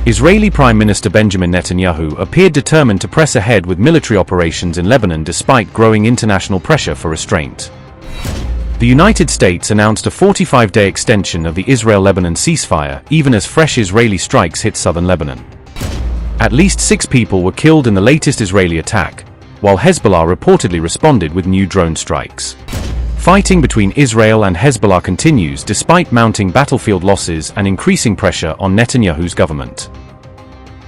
Israeli Prime Minister Benjamin Netanyahu appeared determined to press ahead with military operations in Lebanon despite growing international pressure for restraint. The United States announced a 45-day extension of the Israel-Lebanon ceasefire, even as fresh Israeli strikes hit southern Lebanon. At least 6 people were killed in the latest Israeli attack, while Hezbollah reportedly responded with new drone strikes. Fighting between Israel and Hezbollah continues despite mounting battlefield losses and increasing pressure on Netanyahu's government.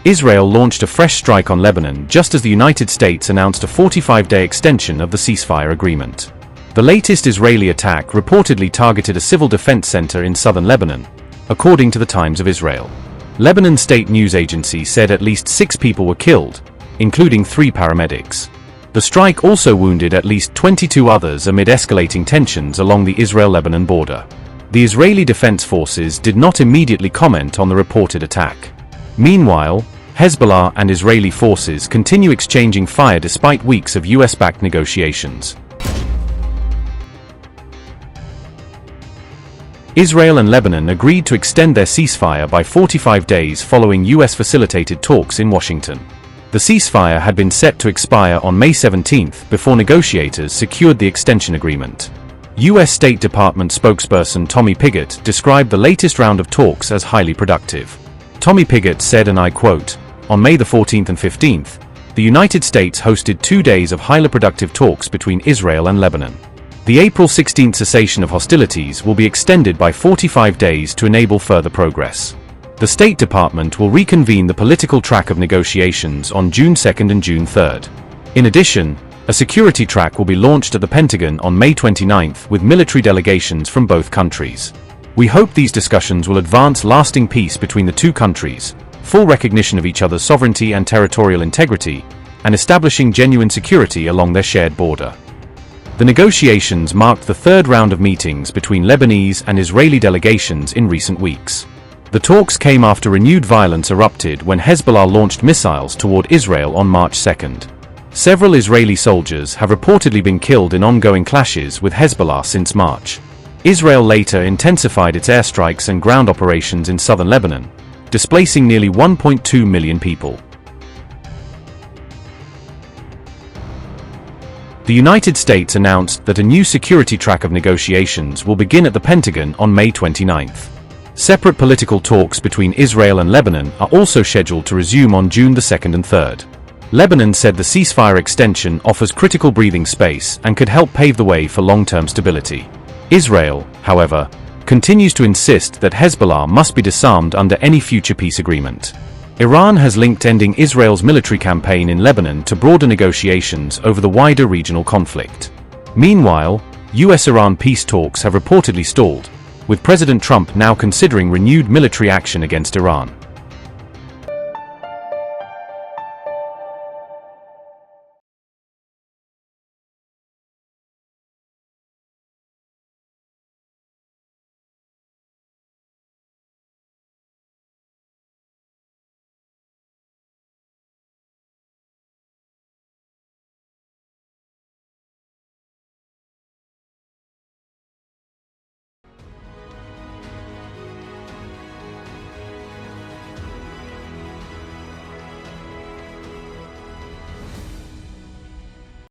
Israel launched a fresh strike on Lebanon just as the United States announced a 45-day extension of the ceasefire agreement. The latest Israeli attack reportedly targeted a civil defense center in southern Lebanon, according to the Times of Israel. Lebanon state news agency said at least 6 people were killed, including 3 paramedics. The strike also wounded at least 22 others amid escalating tensions along the Israel-Lebanon border. The Israeli Defense Forces did not immediately comment on the reported attack. Meanwhile, Hezbollah and Israeli forces continue exchanging fire despite weeks of US-backed negotiations. Israel and Lebanon agreed to extend their ceasefire by 45 days following US-facilitated talks in Washington. The ceasefire had been set to expire on May 17 before negotiators secured the extension agreement. U.S. State Department spokesperson Tommy Pigott described the latest round of talks as highly productive. Tommy Pigott said, and I quote, "On May the 14th and 15th, the United States hosted 2 days of highly productive talks between Israel and Lebanon. The April 16th cessation of hostilities will be extended by 45 days to enable further progress. The State Department will reconvene the political track of negotiations on June 2nd and June 3rd. In addition, a security track will be launched at the Pentagon on May 29th with military delegations from both countries. We hope these discussions will advance lasting peace between the two countries, full recognition of each other's sovereignty and territorial integrity, and establishing genuine security along their shared border." The negotiations marked the 3rd round of meetings between Lebanese and Israeli delegations in recent weeks. The talks came after renewed violence erupted when Hezbollah launched missiles toward Israel on March 2nd. Several Israeli soldiers have reportedly been killed in ongoing clashes with Hezbollah since March. Israel later intensified its airstrikes and ground operations in southern Lebanon, displacing nearly 1.2 million people. The United States announced that a new security track of negotiations will begin at the Pentagon on May 29th. Separate political talks between Israel and Lebanon are also scheduled to resume on June the 2nd and 3rd. Lebanon said the ceasefire extension offers critical breathing space and could help pave the way for long-term stability. Israel, however, continues to insist that Hezbollah must be disarmed under any future peace agreement. Iran has linked ending Israel's military campaign in Lebanon to broader negotiations over the wider regional conflict. Meanwhile, U.S. Iran peace talks have reportedly stalled, with President Trump now considering renewed military action against Iran.